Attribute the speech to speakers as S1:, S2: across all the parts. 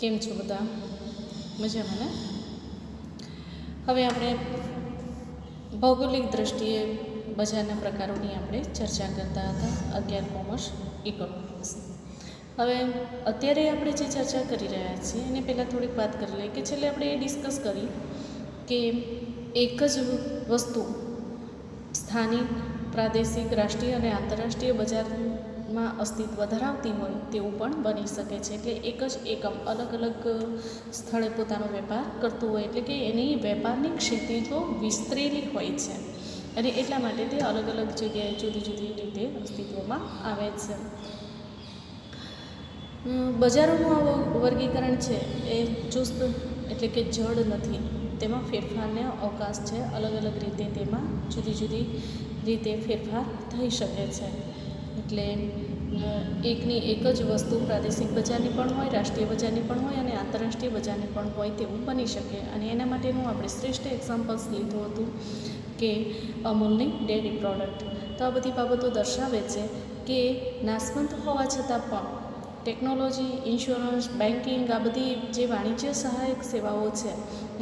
S1: કેમ છો બધા? મજામાં ને? હવે આપણે ભૌગોલિક દૃષ્ટિએ બજારના પ્રકારોની આપણે ચર્ચા કરતા હતા. 11 કોમર્સ ઇકોનોમિક્સ. હવે અત્યારે આપણે જે ચર્ચા કરી રહ્યા છીએ એને પહેલાં થોડીક વાત કરી લઈએ કે છેલ્લે આપણે એ ડિસ્કસ કરી કે એક જ વસ્તુ સ્થાનિક, પ્રાદેશિક, રાષ્ટ્રીય અને આંતરરાષ્ટ્રીય બજારમાં અસ્તિત્વ ધરાવતી હોય તેવું પણ બની શકે છે. એટલે એક જ એકમ અલગ અલગ સ્થળે પોતાનો વેપાર કરતું હોય, એટલે કે એની વેપારની ક્ષિતિજો વિસ્તરેલી હોય છે અને એટલા માટે તે અલગ અલગ જગ્યાએ જુદી જુદી રીતે અસ્તિત્વમાં આવે છે. બજારોનું આ વર્ગીકરણ છે એ ચુસ્ત એટલે કે જડ નથી. તેમાં ફેરફારને અવકાશ છે. અલગ અલગ રીતે તેમાં જુદી જુદી રીતે ફેરફાર થઈ શકે છે. એટલે એકની એક જ વસ્તુ પ્રાદેશિક બજારની પણ હોય, રાષ્ટ્રીય બજારની પણ હોય અને આંતરરાષ્ટ્રીય બજારની પણ હોય તેવું બની શકે. અને એના માટેનું આપણે શ્રેષ્ઠ એક્ઝામ્પલ્સ લીધું હતું કે અમૂલની ડેરી પ્રોડક્ટ. તો આ બધી બાબતો દર્શાવે છે કે નાશવંત હોવા છતાં પણ ટેકનોલોજી, ઇન્સ્યોરન્સ, બેન્કિંગ આ બધી જે વાણિજ્ય સહાયક સેવાઓ છે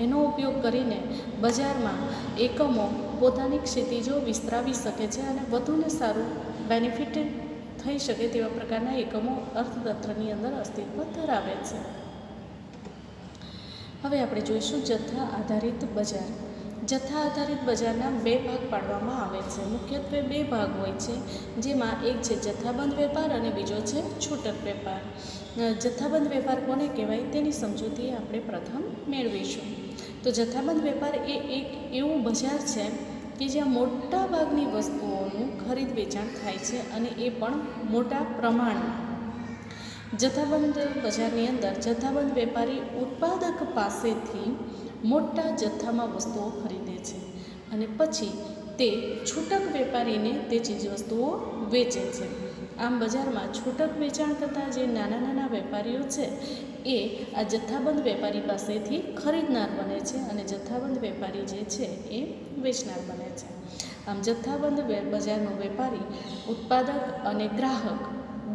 S1: એનો ઉપયોગ કરીને બજારમાં એકમો પોતાની ક્ષિતિજો વિસ્તરાવી શકે છે અને વધુને સારું બેનિફિટ થઈ શકે તેવા પ્રકારના એકમો અર્થતંત્રની અંદર અસ્તિત્વ ધરાવે છે. હવે આપણે જોઈશું જથ્થા આધારિત બજાર. જથ્થા આધારિત બજારના બે ભાગ પાડવામાં આવે છે. મુખ્યત્વે બે ભાગ હોય છે, જેમાં એક છે જથ્થાબંધ વેપાર અને બીજો છે છૂટક વેપાર. જથ્થાબંધ વેપાર કોને કહેવાય તેની સમજૂતી આપણે પ્રથમ મેળવીશું. તો જથ્થાબંધ વેપાર એ એક એવું બજાર છે કે જ્યાં મોટા ભાગની વસ્તુઓનું ખરીદ વેચાણ થાય છે અને એ પણ મોટા પ્રમાણમાં. જથ્થાબંધ બજારની અંદર જથ્થાબંધ વેપારી ઉત્પાદક પાસેથી મોટા જથ્થામાં વસ્તુઓ ખરીદે છે અને પછી તે છૂટક વેપારીને તે ચીજવસ્તુઓ વેચે છે. આમ બજારમાં છૂટક વેચાણ કરતાં જે નાના નાના વેપારીઓ છે એ આ જથ્થાબંધ વેપારી પાસેથી ખરીદનાર બને છે અને જથ્થાબંધ વેપારી જે છે એ વેચનાર બને છે. આમ જથ્થાબંધ બજારનો વેપારી ઉત્પાદક અને ગ્રાહક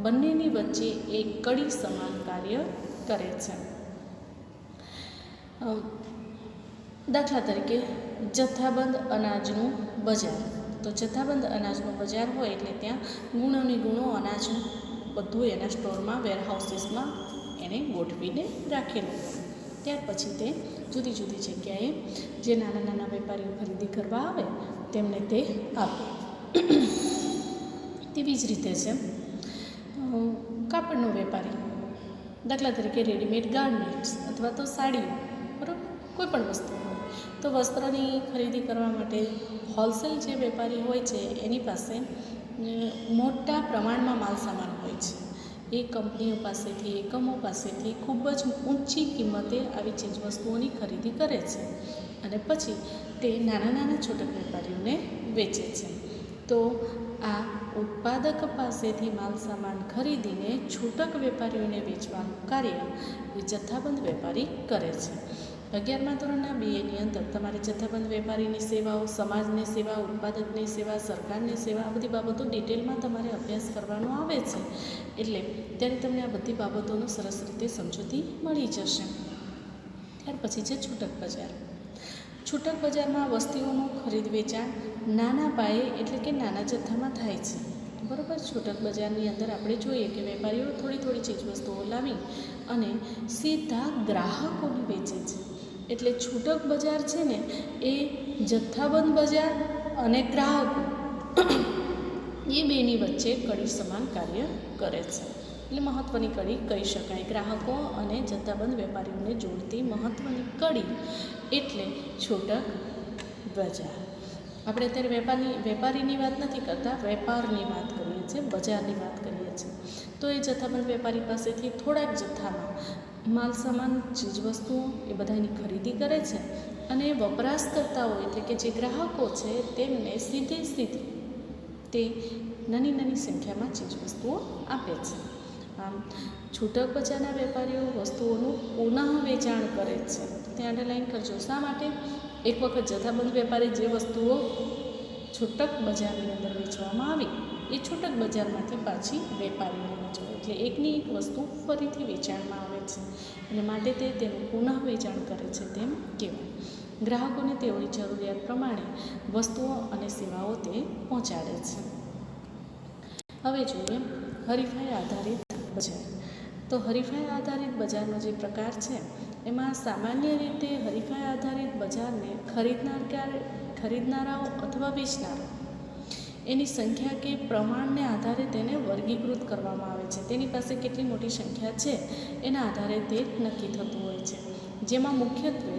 S1: બંનેની વચ્ચે એક કડી સમાન કાર્ય કરે છે. દાખલા તરીકે જથ્થાબંધ અનાજનું બજાર. તો જથ્થાબંધ અનાજનું બજાર હોય એટલે ત્યાં ગુણોની ગુણો અનાજ બધું એના સ્ટોરમાં, વેરહાઉસીસમાં એને ગોઠવીને રાખેલું હોય. ત્યાર પછી તે જુદી જુદી જગ્યાએ જે નાના નાના વેપારીઓ ખરીદી કરવા આવે તેમને તે આપે. તેવી જ રીતે છે કાપડનો વેપારી. દાખલા તરીકે રેડીમેડ ગાર્મેન્ટ્સ અથવા તો સાડીઓ, બરાબર, કોઈ પણ વસ્તુ હોય તો વસ્ત્રની ખરીદી કરવા માટે હોલસેલ જે વેપારી હોય છે એની પાસે મોટા પ્રમાણમાં માલ સામાન હોય છે. એ કંપનીઓ પાસેથી, એકમો પાસેથી ખૂબ જ ઊંચી કિંમતે આવી ચીજવસ્તુઓની ખરીદી કરે છે અને પછી તે નાના નાના છૂટક વેપારીઓને વેચે છે. તો આ ઉત્પાદક પાસેથી માલ સામાન ખરીદીને છૂટક વેપારીઓને વેચવાનું કાર્ય એ જથ્થાબંધ વેપારી કરે છે. 11મા ધોરણના BAની અંદર તમારે જથ્થાબંધ વેપારીની સેવાઓ, સમાજની સેવા, ઉત્પાદકની સેવા, સરકારની સેવા આ બધી બાબતો ડિટેલમાં તમારે અભ્યાસ કરવાનો આવે છે. એટલે ત્યારે તમને આ બધી બાબતોનો સરસ રીતે સમજૂતી મળી જશે. ત્યાર પછી છે છૂટક બજાર. છૂટક બજારમાં વસ્તુઓનું ખરીદ વેચાણ નાના પાયે એટલે કે નાના જથ્થામાં થાય છે, બરાબર. છૂટક બજારની અંદર આપણે જોઈએ કે વેપારીઓ થોડી થોડી ચીજવસ્તુઓ લાવી અને સીધા ગ્રાહકોને વેચે છે. એટલે છૂટક બજાર છે ને એ જથ્થાબંધ બજાર અને ગ્રાહકો એ બેની વચ્ચે કડી સમાન કાર્ય કરે છે. એટલે મહત્ત્વની કડી કહી શકાય. ગ્રાહકો અને જથ્થાબંધ વેપારીઓને જોડતી મહત્ત્વની કડી એટલે છૂટક બજાર. આપણે અત્યારે વેપારીની વાત નથી કરતા, વેપારની વાત કરીએ છીએ, બજારની વાત કરીએ છીએ. તો એ જથ્થાબંધ વેપારી પાસેથી થોડાક જથ્થામાં માલ સામાન, ચીજવસ્તુઓ એ બધાની ખરીદી કરે છે અને વપરાશકર્તાઓ એટલે કે જે ગ્રાહકો છે તેમને સીધી તે નાની નાની સંખ્યામાં ચીજવસ્તુઓ આપે છે. આમ છૂટક બજારના વેપારીઓ વસ્તુઓનું પુનઃ વેચાણ કરે છે. ત્યાં અંડરલાઈન કરજો. શા માટે? એક વખત જથ્થાબંધ વેપારી જે વસ્તુઓ છૂટક બજારની અંદર વેચવામાં આવી એ છૂટક બજારમાંથી પાછી વેપારીઓને જોઈએ. એટલે એકની એક વસ્તુ ફરીથી વેચાણમાં આવે છે અને માટે તે તેનું પુનઃ વેચાણ કરે છે તેમ કહેવાય. ગ્રાહકોને તેઓની જરૂરિયાત પ્રમાણે વસ્તુઓ અને સેવાઓ તે પહોંચાડે છે. હવે જોઈએ હરીફાઈ આધારિત બજાર. તો હરીફાઈ આધારિત બજારનો જે પ્રકાર છે એમાં સામાન્ય રીતે હરીફાઈ આધારિત બજારને ખરીદનારાઓ અથવા વેચનારાઓ એની સંખ્યા કે પ્રમાણને આધારે તેને વર્ગીકૃત કરવામાં આવે છે. તેની પાસે કેટલી મોટી સંખ્યા છે એના આધારે તે નક્કી થતું હોય છે. જેમાં મુખ્યત્વે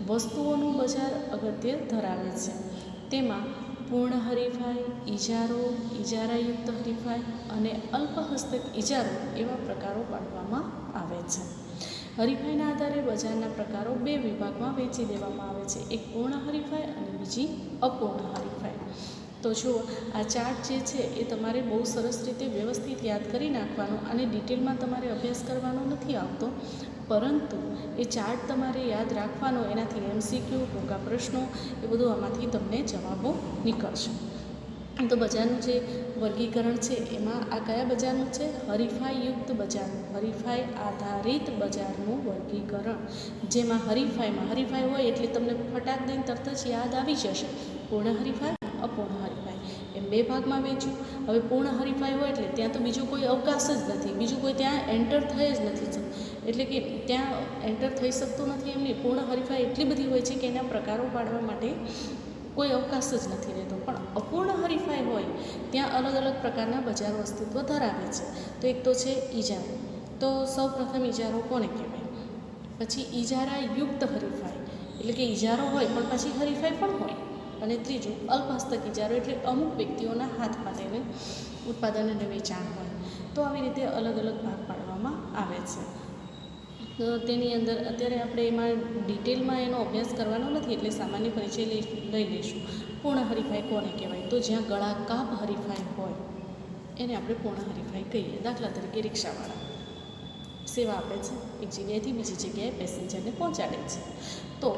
S1: વસ્તુઓનું બજાર અગત્ય ધરાવે છે. તેમાં પૂર્ણ હરીફાઈ, ઇજારો, ઇજારાયુક્ત હરીફાઈ અને અલ્પ હસ્તક ઇજારો એવા પ્રકારો પાડવામાં આવે છે. હરીફાઈના આધારે બજારના પ્રકારો બે વિભાગમાં વહેંચી દેવામાં આવે છે. એક પૂર્ણ હરીફાઈ અને બીજી અપૂર્ણ હરીફાઈ. તો જુઓ આ ચાર્ટ જે છે એ તમારે બહુ સરસ રીતે વ્યવસ્થિત યાદ કરી નાખવાનો અને ડિટેલમાં તમારે અભ્યાસ કરવાનો નથી આવતો, પરંતુ એ ચાર્ટ તમારે યાદ રાખવાનો. એનાથી MCQ, ટૂંકા પ્રશ્નો એ બધું આમાંથી તમને જવાબો નીકળશે. તો બજારનું જે વર્ગીકરણ છે એમાં આ કયા બજારનું છે? હરીફાઈયુક્ત બજારનું, હરીફાઈ આધારિત બજારનું વર્ગીકરણ. જેમાં હરીફાઈ હોય એટલે તમને ફટાક દઈને તરત જ યાદ આવી જશે પૂર્ણ હરીફાઈ, અપૂર્ણ હરીફાઈ એમ બે ભાગમાં વેચું. હવે પૂર્ણ હરીફાઈ હોય એટલે ત્યાં તો બીજો કોઈ અવકાશ જ નથી, બીજું કોઈ ત્યાં એન્ટર થઈ જ નથી, એટલે કે ત્યાં એન્ટર થઈ શકતું નથી. એમની પૂર્ણ હરીફાઈ એટલી બધી હોય છે કે એના પ્રકારો પાડવા માટે કોઈ અવકાશ જ નથી રહેતો. પણ અપૂર્ણ હરીફાઈ હોય ત્યાં અલગ અલગ પ્રકારના બજારો અસ્તિત્વ ધરાવે છે. તો એક તો છે ઇજારો. તો સૌ પ્રથમ ઇજારો કોને કહેવાય? પછી ઇજારાયુક્ત હરીફાઈ એટલે કે ઇજારો હોય પણ પછી હરીફાઈ પણ હોય. અને ત્રીજું અલ્પહસ્તક ઇજારો એટલે અમુક વ્યક્તિઓના હાથમાં તેને ઉત્પાદન અને વેચાણ હોય. તો આવી રીતે અલગ અલગ ભાગ પાડવામાં આવે છે. તો તેની અંદર અત્યારે આપણે એમાં ડિટેલમાં એનો અભ્યાસ કરવાનો નથી, એટલે સામાન્ય પરિચય લઈ લઈશું. પૂર્ણ હરીફાઈ કોને કહેવાય? તો જ્યાં ગળા કાપ હરીફાઈ હોય એને આપણે પૂર્ણ હરીફાઈ કહીએ. દાખલા તરીકે રિક્ષાવાળા સેવા આપે છે, એક જગ્યાએથી બીજી જગ્યાએ પેસેન્જરને પહોંચાડે છે. તો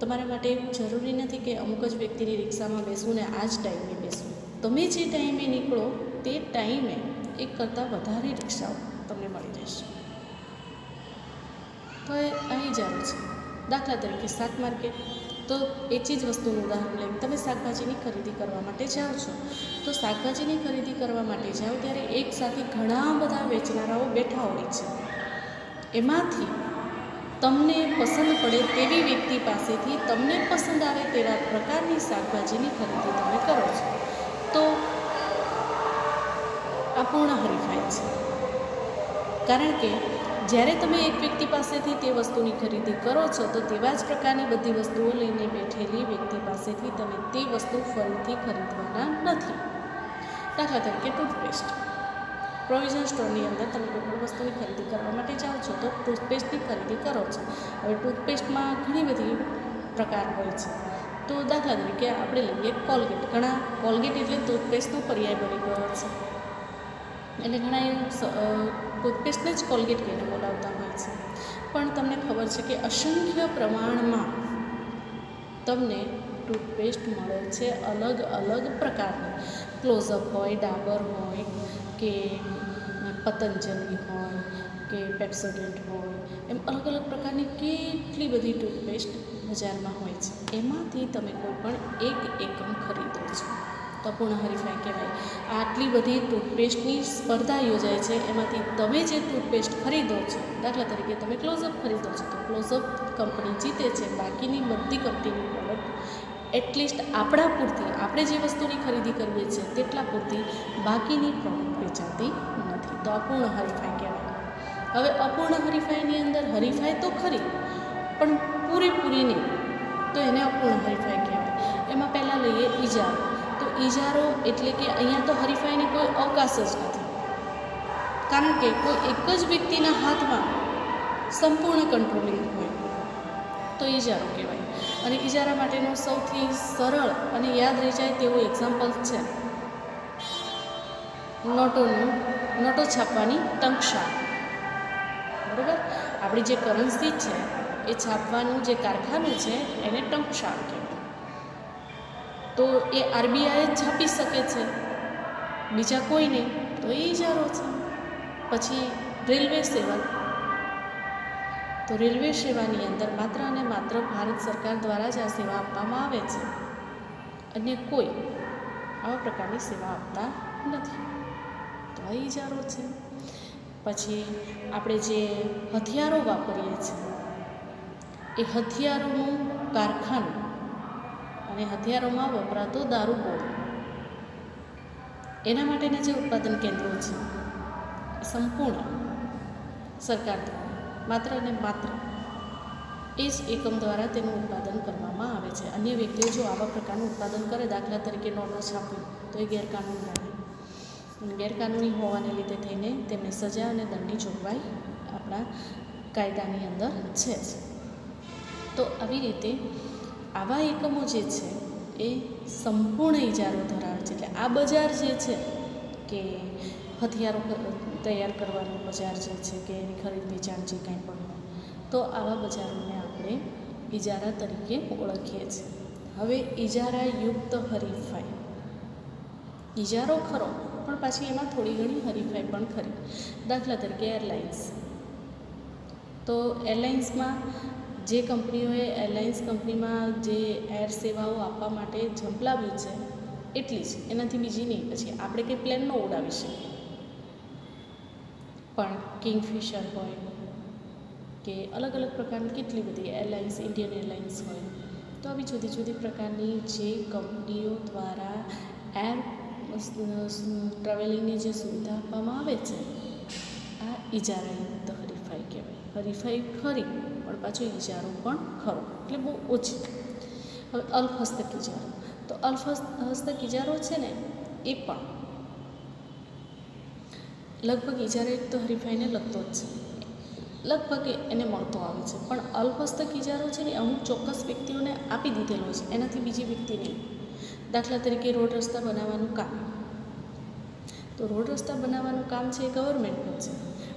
S1: તમારા માટે એવું જરૂરી નથી કે અમુક જ વ્યક્તિની રિક્ષામાં બેસવું ને આ જ ટાઈમે બેસવું. તમે જે ટાઈમે નીકળો તે ટાઈમે એક કરતાં વધારે રિક્ષાઓ તમને મળી રહેશે. તો એ અહીં જાવ છે. દાખલા તરીકે શાક માર્કેટ. તો એ જ વસ્તુનું ઉદાહરણ લઈને તમે શાકભાજીની ખરીદી કરવા માટે જાઓ છો. તો શાકભાજીની ખરીદી કરવા માટે જાઓ ત્યારે એક સાથે ઘણા બધા વેચનારાઓ બેઠા હોય છે. એમાંથી તમને પસંદ પડે તેવી વ્યક્તિ પાસેથી તમને પસંદ આવે તેવા પ્રકારની શાકભાજીની ખરીદી તમે કરો છો. તો આ પૂર્ણ હરીફાઈ છે. કારણ કે જ્યારે તમે એક વ્યક્તિ પાસેથી તે વસ્તુની ખરીદી કરો છો તો તેવા જ પ્રકારની બધી વસ્તુઓ લઈને બેઠેલી વ્યક્તિ પાસેથી તમે તે વસ્તુ ફરીથી ખરીદવાના નથી. દાખલા તરીકે ટૂથપેસ્ટ. પ્રોવિઝન સ્ટોરની અંદર તમે કોઈ પણ વસ્તુની ખરીદી કરવા માટે જાઓ છો તો ટૂથપેસ્ટની ખરીદી કરો છો. હવે ટૂથપેસ્ટમાં ઘણી બધી પ્રકાર હોય છે. તો દાખલા તરીકે આપણે લઈએ કોલગેટ. ઘણા કોલગેટ એટલે ટૂથપેસ્ટનો પર્યાય બની ગયો છે. એટલે ઘણા ટૂથપેસ્ટને જ કોલગેટ કહીને બોલાવતા હોય છે. પણ તમને ખબર છે કે અસંખ્ય પ્રમાણમાં તમને ટૂથપેસ્ટ મળે છે અલગ અલગ પ્રકારની. ક્લોઝઅપ હોય, ડાબર હોય કે પતંજલિ હોય કે પેપ્સોડેન્ટ હોય, એમ અલગ અલગ પ્રકારની કેટલી બધી ટૂથપેસ્ટ બજારમાં હોય છે. એમાંથી તમે કોઈ પણ એક એકમ ખરીદો છો તો પૂર્ણ હરીફાઈ કહેવાય. આટલી બધી ટૂથપેસ્ટની સ્પર્ધા યોજાય છે, એમાંથી તમે જે ટૂથપેસ્ટ ખરીદો છો, દાખલા તરીકે તમે ક્લોઝઅપ ખરીદો છો તો ક્લોઝઅપ કંપની જીતે છે. બાકીની બધી કંપનીની પ્રોડક્ટ એટલીસ્ટ આપણા પૂરતી, આપણે જે વસ્તુની ખરીદી કરીએ છીએ તેટલા પૂરતી બાકીની પ્રોડક્ટ વેચાતી નથી. તો અપૂર્ણ હરીફાઈ કહેવાય. હવે અપૂર્ણ હરીફાઈની અંદર હરીફાઈ તો ખરી પણ પૂરેપૂરી નહીં, તો એને અપૂર્ણ હરીફાઈ કહેવાય. એમાં પહેલાં લઈએ ઇજારો. તો ઇજારો એટલે કે અહીંયા તો હરીફાઈને કોઈ અવકાશ જ નથી, કારણ કે કોઈ એક જ વ્યક્તિના હાથમાં સંપૂર્ણ કંટ્રોલિંગ હોય તો ઇજારો કહેવાય. અને ઇજારા માટેનું સૌથી સરળ અને યાદ રહી જાય તેવું એક્ઝામ્પલ છે નોટો છાપવાની ટંકશાળ. બરાબર, આપણી જે કરન્સી છે એ છાપવાનું જે કારખાનું છે એને ટંકશાળ કહેવાય. તો એ RBI જ છાપી શકે છે, બીજા કોઈ નહીં, તો એ ઇજારો છે. પછી રેલવે સેવા, તો રેલવે સેવાની અંદર માત્ર અને માત્ર ભારત સરકાર દ્વારા જ આ સેવા આપવામાં આવે છે, અને કોઈ આવા પ્રકારની સેવા આપતા નથી. તો આ ઇજારો છે. પછી આપણે જે હથિયારો વાપરીએ છીએ એ હથિયારોનું કારખાનું અને હથિયારોમાં વપરાતો દારૂગોળો, એના માટેના જે ઉત્પાદન કેન્દ્રો છે એ સંપૂર્ણ સરકાર દ્વારા માત્ર અને માત્ર એ જ એકમ દ્વારા તેનું ઉત્પાદન કરવામાં આવે છે. અન્ય વ્યક્તિઓ જો આવા પ્રકારનું ઉત્પાદન કરે, દાખલા તરીકે નોટો છાપવી, તો એ ગેરકાનૂની ગણાય. ગેરકાનૂની હોવાને લીધે થઈને તેમને સજા અને દંડની જોગવાઈ આપણા કાયદાની અંદર છે જ. તો આવી રીતે આવા એકમો જે છે એ સંપૂર્ણ ઇજારો ધરાવે છે. એટલે આ બજાર જે છે કે હથિયારો તૈયાર કરવાનું બજાર જે છે કે એની ખરીદ વેચાણ જે કાંઈ પણ હોય, તો આવા બજારોને આપણે ઇજારા તરીકે ઓળખીએ છીએ. હવે ઇજારાયુક્ત હરીફાઈ, ઇજારો ખરો પણ પાછી એમાં થોડી ઘણી હરીફાઈ પણ ખરી. દાખલા તરીકે એરલાઇન્સ, તો એરલાઇન્સમાં જે કંપનીઓએ એરલાઇન્સ કંપનીમાં જે એર સેવાઓ આપવા માટે ઝંપલાવ્યું છે એટલી જ, એનાથી બીજી નહીં. પછી આપણે કંઈ પ્લેન ન ઉડાવી શકીએ, પણ કિંગફિશર હોય કે અલગ અલગ પ્રકારની કેટલી બધી એરલાઇન્સ, ઇન્ડિયન એરલાઇન્સ હોય, તો આવી જુદી જુદી પ્રકારની જે કંપનીઓ દ્વારા એર ટ્રાવેલિંગની જે સુવિધા આપવામાં આવે છે, આ ઇજારાયુક્ત હરીફાઈ કહેવાય. હરીફાઈ ખરી પણ પાછો ઇજારો પણ ખરો, એટલે બહુ ઓછી. હવે અલ્પહસ્તક ઇજારો, તો અલ્પહસ્તક ઇજારો છે ને એ પણ લગભગ ઇજારાયુક્ત હરીફાઈને લગતો જ છે, લગભગ એને મળતો આવે છે. પણ અલ્પહસ્તક ઇજારો છે ને અમુક ચોક્કસ વ્યક્તિઓને આપી દીધેલો છે, એનાથી બીજી વ્યક્તિ નહીં. દાખલા તરીકે રોડ રસ્તા બનાવવાનું કામ, તો રોડ રસ્તા બનાવવાનું કામ છે એ ગવર્મેન્ટનું છે,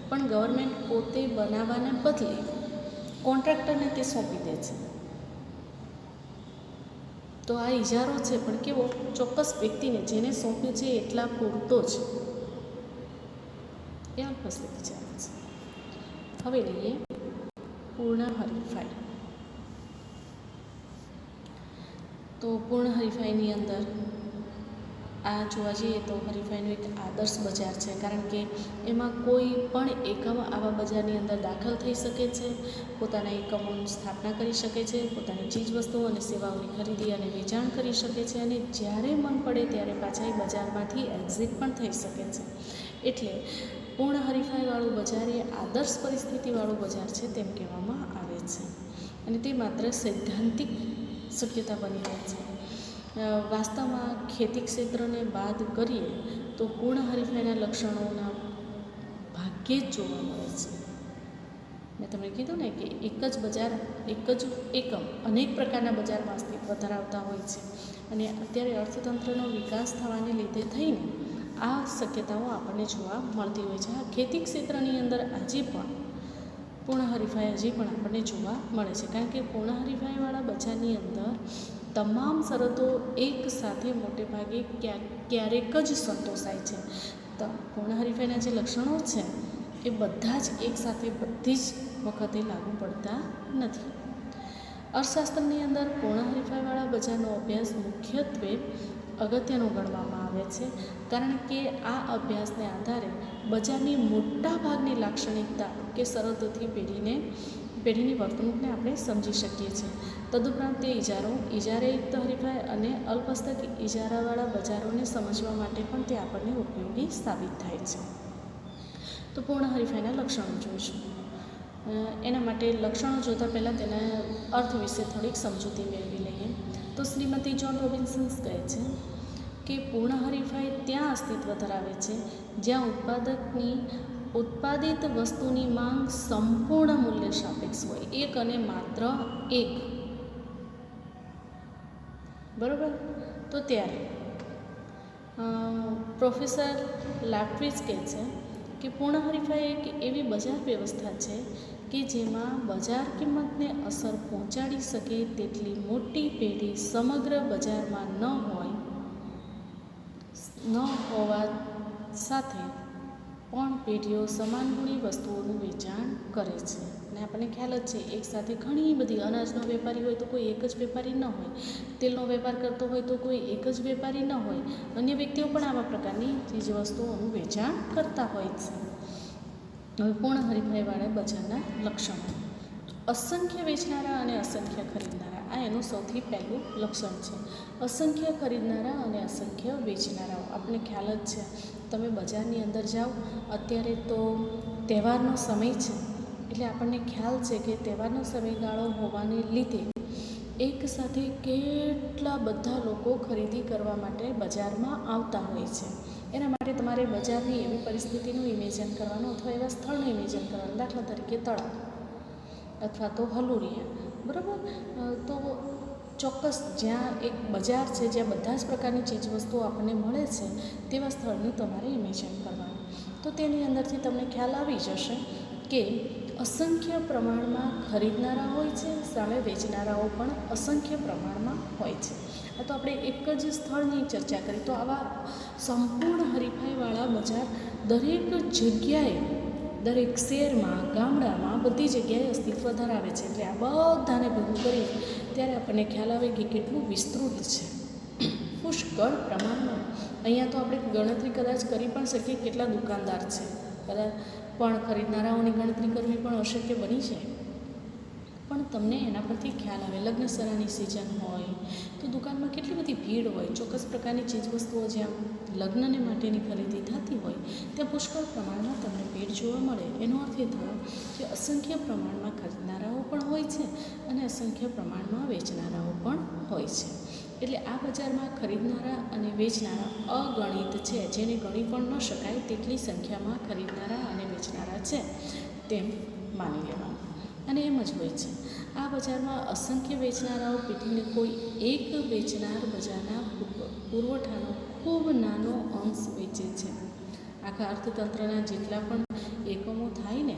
S1: પણ ગવર્મેન્ટ પોતે બનાવવાને બદલે કોન્ટ્રાક્ટરને તે સોંપી દે છે. તો આ ઇજારો છે પણ કેવો, ચોક્કસ વ્યક્તિને જેને સોંપ્યું છે એટલા પૂરતો જ, એ અલ્પહસ્તક ઇજારો છે. હવે લઈએ પૂર્ણ હરીફાઈ. તો પૂર્ણ હરીફાઈની અંદર આ જોવા જઈએ તો હરીફાઈનું એક આદર્શ બજાર છે, કારણ કે એમાં કોઈ પણ એકમ આવા બજારની અંદર દાખલ થઈ શકે છે, પોતાના એકમોની સ્થાપના કરી શકે છે, પોતાની ચીજવસ્તુઓ અને સેવાઓની ખરીદી અને વેચાણ કરી શકે છે, અને જ્યારે મન પડે ત્યારે પાછા એ બજારમાંથી એક્ઝિટ પણ થઈ શકે છે. એટલે પૂર્ણ હરીફાઈવાળું બજાર એ આદર્શ પરિસ્થિતિવાળું બજાર છે તેમ કહેવામાં આવે છે, અને તે માત્ર સૈદ્ધાંતિક શક્યતા બની રહે છે. વાસ્તવમાં ખેતી ક્ષેત્રને બાદ કરીએ તો પૂર્ણ હરીફાઈના લક્ષણોના ભાગ્યે જ જોવા મળે છે. મેં તમને કીધું ને કે એક જ બજાર, એક જ એકમ અનેક પ્રકારના બજારમાં અસ્તિત્વ ધરાવતા હોય છે, અને અત્યારે અર્થતંત્રનો વિકાસ થવાને લીધે થઈને આ શક્યતાઓ આપણને જોવા મળતી હોય છે. આ ખેતી ક્ષેત્રની અંદર આજે પણ પૂર્ણ હરીફાઈ હજી પણ આપણને જોવા મળે છે, કારણ કે પૂર્ણ હરીફાઈવાળા બજારની અંદર તમામ શરતો એક સાથે મોટે ભાગે ક્યારેક જ સંતોષાય છે. તો પૂર્ણ હરીફાઈના જે લક્ષણો છે એ બધા જ એકસાથે બધી જ વખતે લાગુ પડતા નથી. અર્થશાસ્ત્રની અંદર પૂર્ણ હરીફાઈવાળા બજારનો અભ્યાસ મુખ્યત્વે અગત્યનો ગણવામાં આવે છે, કારણ કે આ અભ્યાસને આધારે બજારની મોટા ભાગની લાક્ષણિકતા કે શરતોથી પેઢીની વર્તણૂકને આપણે સમજી શકીએ છીએ. તદુપરાંત તે ઇજારાયુક્ત હરીફાઈ અને અલ્પહસ્તક ઇજારાવાળા બજારોને સમજવા માટે પણ તે આપણને ઉપયોગી સાબિત થાય છે. તો પૂર્ણ હરીફાઈના લક્ષણો જોઈશું. એના માટે લક્ષણો જોતાં પહેલાં તેના અર્થ વિશે થોડીક સમજૂતી મેળવી લઈએ. તો શ્રીમતી જોન રોબિન્સન્સ કહે છે કે પૂર્ણ હરીફાઈ ત્યાં અસ્તિત્વ ધરાવે છે જ્યાં ઉત્પાદિત વસ્તુની માંગ સંપૂર્ણ મૂલ્ય સાપેક્ષ હોય, એક અને માત્ર એક. બરાબર? તો ત્યારે પ્રોફેસર લાફ્રિજ કહે છે કે પૂર્ણ હરીફાઈ એક એવી બજાર વ્યવસ્થા છે કે જેમાં બજાર કિંમતને અસર પહોંચાડી શકે તેટલી મોટી પેઢી સમગ્ર બજારમાં ન હોવા સાથે પણ પેઢીઓ સમાન ગુણી વસ્તુઓનું વેચાણ કરે છે. અને આપણને ખ્યાલ જ છે, એકસાથે ઘણી બધી અનાજનો વેપારી હોય તો કોઈ એક જ વેપારી ન હોય, તેલનો વેપાર કરતો હોય તો કોઈ એક જ વેપારી ન હોય, અન્ય વ્યક્તિઓ પણ આવા પ્રકારની ચીજ વસ્તુઓનું વેચાણ કરતા હોય છે. હવે પૂર્ણ હરીફાઈવાળા બજારના લક્ષણો. અસંખ્ય વેચનારા અને અસંખ્ય ખરીદનારા, આ એનું સૌથી પહેલું લક્ષણ છે. અસંખ્ય ખરીદનારા અને અસંખ્ય વેચનારાઓ. આપણને ખ્યાલ જ છે, તમે બજારની અંદર જાઓ, અત્યારે તો તહેવારનો સમય છે, એટલે આપણને ખ્યાલ છે કે તહેવારનો સમયગાળો હોવાને લીધે એક સાથે કેટલા બધા લોકો ખરીદી કરવા માટે બજારમાં આવતા હોય છે. એના માટે તમારે બજારની એવી પરિસ્થિતિનું ઇમેજિન કરવાનું અથવા એવા સ્થળનું ઇમેજિન કરવાનું. દાખલા તરીકે તળાવ અથવા તો હલુરિયા, બરાબર. તો ચોક્કસ જ્યાં એક બજાર છે, જ્યાં બધા જ પ્રકારની ચીજવસ્તુઓ આપણને મળે છે, તેવા સ્થળનું તમારે ઇમેજિન કરવાનું. તો તેની અંદરથી તમને ખ્યાલ આવી જશે કે અસંખ્ય પ્રમાણમાં ખરીદનારા હોય છે, સામે વેચનારાઓ પણ અસંખ્ય પ્રમાણમાં હોય છે. આ તો આપણે એક જ સ્થળની ચર્ચા કરી, તો આવા સંપૂર્ણ હરીફાઈવાળા બજાર દરેક જગ્યાએ, દરેક શહેરમાં, ગામડામાં, બધી જગ્યાએ અસ્તિત્વ ધરાવે છે. એટલે આ બધાને ભેગું કરીએ ત્યારે આપણને ખ્યાલ આવે કે કેટલું વિસ્તૃત છે, પુષ્કળ પ્રમાણમાં. અહીંયા તો આપણે ગણતરી કદાચ કરી પણ શકીએ કેટલા દુકાનદાર છે, કદાચ પણ ખરીદનારાઓની ગણતરી કરવી પણ અશક્ય બની જાય. પણ તમને એના પરથી ખ્યાલ આવે, લગ્નસરાની સિઝન હોય તો દુકાનમાં કેટલી બધી ભીડ હોય. ચોક્કસ પ્રકારની ચીજવસ્તુઓ જ્યાં લગ્નને માટેની ખરીદી થતી હોય ત્યાં પુષ્કળ પ્રમાણમાં તમને ભીડ જોવા મળે. એનો અર્થ એ થયો કે અસંખ્ય પ્રમાણમાં ખરીદનારાઓ પણ હોય છે અને અસંખ્ય પ્રમાણમાં વેચનારાઓ પણ હોય છે. એટલે આ બજારમાં ખરીદનારા અને વેચનારા અગણિત છે, જેને ગણી પણ ન શકાય તેટલી સંખ્યામાં ખરીદનારા અને વેચનારા છે તેમ માની લેવાનું. અને એમ જ હોય છે, આ બજારમાં અસંખ્ય વેચનારાઓ પેટીને કોઈ એક વેચનાર બજારના પુરવઠાનો ખૂબ નાનો અંશ વેચે છે. આખા અર્થતંત્રના જેટલા પણ એકમો થાય ને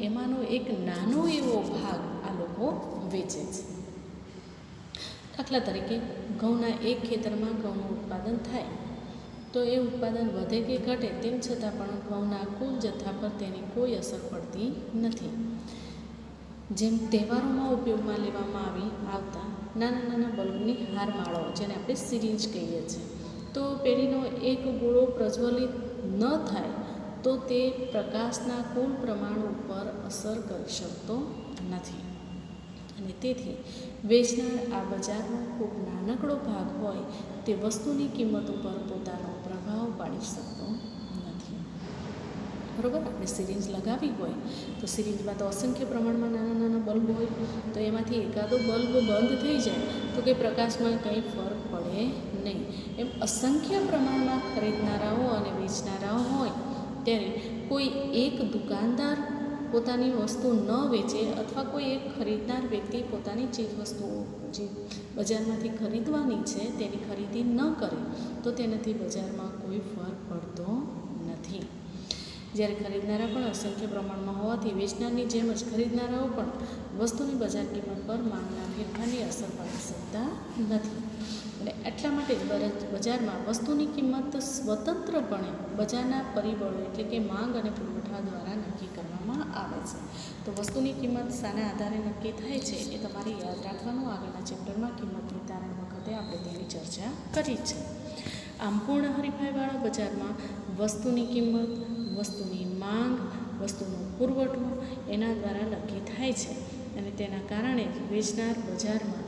S1: એમાંનો એક નાનો એવો ભાગ આ લોકો વેચે છે. દાખલા તરીકે ઘઉંના એક ખેતરમાં ઘઉંનું ઉત્પાદન થાય તો એ ઉત્પાદન વધે કે ઘટે તેમ છતાં પણ ઘઉંના કુલ જથ્થા પર તેની કોઈ અસર પડતી નથી. જેમ તહેવારોમાં ઉપયોગમાં લેવામાં આવતા નાના નાના બલૂનની હારમાળો, જેને આપણે સિરિંજ કહીએ છીએ, તો પેઢીનો એક ગોળો પ્રજ્વલિત ન થાય તો તે પ્રકાશના કુલ પ્રમાણ ઉપર અસર કરી શકતો નથી. અને તેથી વેચનાર આ બજારનો ખૂબ નાનકડો ભાગ હોય તે વસ્તુની કિંમત ઉપર પોતાનો પ્રભાવ પાડી શકતો નથી. બરાબર. આપણે સિરિંજ લગાવી હોય તો સિરિંજમાં તો અસંખ્ય પ્રમાણમાં નાના નાના બલ્બ હોય, તો એમાંથી એકાદો બલ્બ બંધ થઈ જાય તો કે પ્રકાશમાં કંઈ ફરક પડે નહીં. એમ અસંખ્ય પ્રમાણમાં ખરીદનારાઓ અને વેચનારાઓ હોય ત્યારે કોઈ એક દુકાનદાર પોતાની વસ્તુ ન વેચે અથવા કોઈ એક ખરીદનાર વ્યક્તિ પોતાની ચીજ વસ્તુઓ જે બજારમાંથી ખરીદવાની છે તેની ખરીદી ન કરે તો તેનાથી બજારમાં કોઈ ફરક પડતો નથી. જ્યારે ખરીદનારા પણ અસંખ્ય પ્રમાણમાં હોવાથી વેચનારની જેમ જ ખરીદનારાઓ પણ વસ્તુની બજાર કિંમત પર માંગના ફેરફારની અસર પાડી શકતા નથી. અને એટલા માટે જ બજારમાં વસ્તુની કિંમત સ્વતંત્રપણે બજારના પરિબળો એટલે કે માંગ અને પુરવઠા દ્વારા નક્કી કરવામાં આવે છે. તો વસ્તુની કિંમત શાના આધારે નક્કી થાય છે એ તમારે યાદ રાખવાનું. આગળના ચેપ્ટરમાં કિંમત નિર્ધારણ વખતે આપણે તેની ચર્ચા કરી છે. આમ પૂર્ણ હરીફાઈવાળા બજારમાં વસ્તુની કિંમત, વસ્તુની માંગ, વસ્તુનો પુરવઠો એના દ્વારા નક્કી થાય છે. અને તેના કારણે જ વેચનાર બજારમાં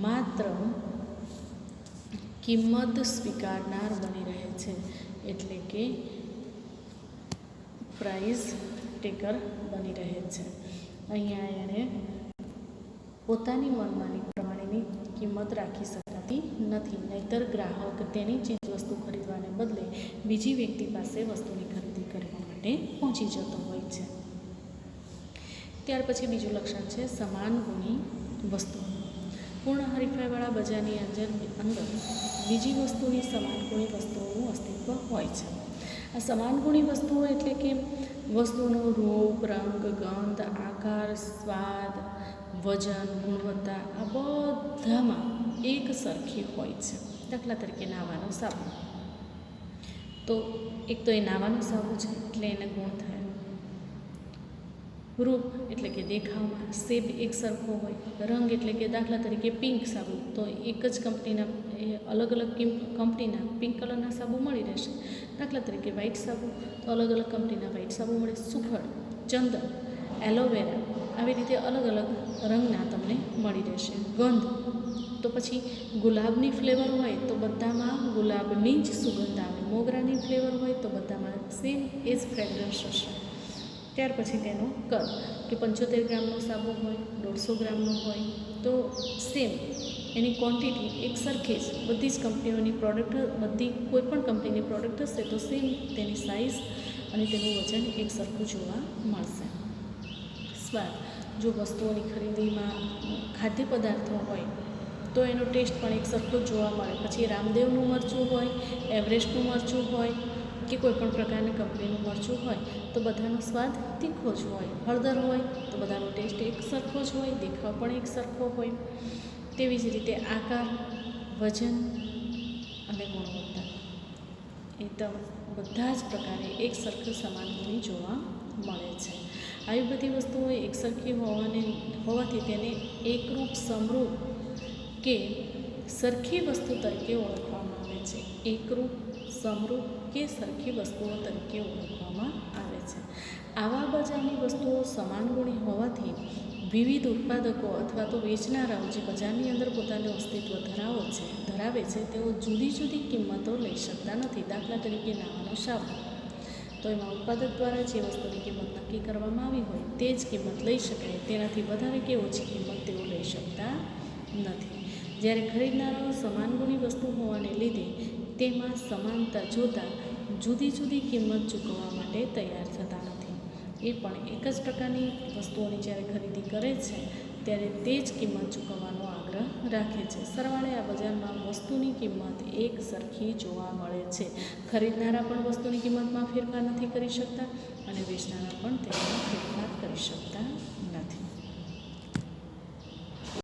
S1: માત્ર કિંમત સ્વીકારનાર બની રહે છે, એટલે કે પ્રાઇઝ ટેકર બની રહે છે. અહીંયા એણે પોતાની મનમાની પ્રમાણેની કિંમત રાખી શકાતી નથી, નહીંતર ગ્રાહક તેની ચીજવસ્તુ ખરીદવાને બદલે બીજી વ્યક્તિ પાસે વસ્તુની ખરીદી કરવા માટે પહોંચી જતો હોય છે. ત્યાર પછી બીજું લક્ષણ છે સમાન ગુણી વસ્તુ. પૂર્ણ હરીફાઈવાળા બજારની અંદર બીજી વસ્તુની સમાન ગુણી વસ્તુઓનું અસ્તિત્વ હોય છે. આ સમાન ગુણી વસ્તુઓ એટલે કે વસ્તુનો રૂપ, રંગ, ગંધ, આકાર, સ્વાદ, વજન, ગુણવત્તા આ બધામાં એક સરખી હોય છે. દાખલા તરીકે નાહવાનો સાબુ. તો એક તો એ નાવાનું સાબુ છે એટલે એને ગુણ થાય, રૂપ એટલે કે દેખાવમાં શેપ એક સરખો હોય, રંગ એટલે કે દાખલા તરીકે પિંક સાબુ તો એક જ કંપનીના અલગ અલગ કંપનીના પિંક કલરના સાબુ મળી રહેશે. દાખલા તરીકે વ્હાઇટ સાબુ તો અલગ અલગ કંપનીના વ્હાઇટ સાબુ મળે. સુખડ, ચંદન, એલોવેરા આવી રીતે અલગ અલગ રંગના તમને મળી રહેશે. ગંધ તો પછી ગુલાબની ફ્લેવર હોય તો બધામાં ગુલાબની જ સુગંધ આવે, મોગરાની ફ્લેવર હોય તો બધામાં સેમ એ જ ફ્રેગ્રન્સ હશે. ત્યાર પછી તેનો કદ કે 75 ગ્રામનો સાબુ હોય, 150 ગ્રામનો હોય તો સેમ એની ક્વોન્ટિટી એક સરખી જ બધી જ કંપનીઓની પ્રોડક્ટ, બધી કોઈ પણ કંપનીની પ્રોડક્ટ હશે તો સેમ તેની સાઇઝ અને તેનું વજન એક સરખું જોવા મળશે. સ્વાદ, જો વસ્તુઓની ખરીદીમાં ખાદ્ય પદાર્થો હોય તો એનો ટેસ્ટ પણ એક સરખો જ જોવા મળે. પછી રામદેવનું મરચું હોય, એવરેસ્ટનું મરચું હોય કે કોઈ પણ પ્રકારની કંપનીનું મરચું હોય તો બધાનો સ્વાદ તીખો જ હોય. હળદર હોય તો બધાનો ટેસ્ટ એક સરખો જ હોય, દેખાવ પણ એક સરખો હોય. તેવી જ રીતે આકાર, વજન અને ગુણવત્તા એ તો બધા જ પ્રકારે એક સરખું સમાન ગુણી જોવા મળે છે. આવી બધી વસ્તુઓ એક સરખી હોવાથી તેને એકરૂપ, સમરૂપ કે સરખી વસ્તુ તરીકે ઓળખવામાં આવે છે. એકરૂપ, સમરૂપ કે સરખી વસ્તુઓ તરીકે ઓળખવામાં આવે છે. આવા બજારની વસ્તુઓ સમાન ગુણી હોવાથી વિવિધ ઉત્પાદકો અથવા તો વેચનારાઓ જે બજારની અંદર પોતાનું અસ્તિત્વ ધરાવે છે તેઓ જુદી જુદી કિંમતો લઈ શકતા નથી. દાખલા તરીકે નાવાનો સાબુ તો એમાં ઉત્પાદક દ્વારા જે વસ્તુની કિંમત નક્કી કરવામાં આવી હોય તે જ કિંમત લઈ શકાય, તેનાથી વધારે કે ઓછી કિંમત તેઓ લઈ શકતા નથી. જ્યારે ખરીદનારાઓ સમાન ગુણી વસ્તુ હોવાને લીધે તેમાં સમાનતા જોતાં જુદી જુદી કિંમત ચૂકવવા માટે તૈયાર થતા નથી. એ પણ એક જ પ્રકારની વસ્તુઓની જ્યારે ખરીદી કરે છે ત્યારે તે જ કિંમત ચૂકવવાનો આગ્રહ રાખે છે. સરવાળે આ બજારમાં વસ્તુની કિંમત એક સરખી જોવા મળે છે. ખરીદનારા પણ વસ્તુની કિંમતમાં ફેરફાર નથી કરી શકતા અને વેચનારા પણ તેમાં ફેરફાર કરી શકતા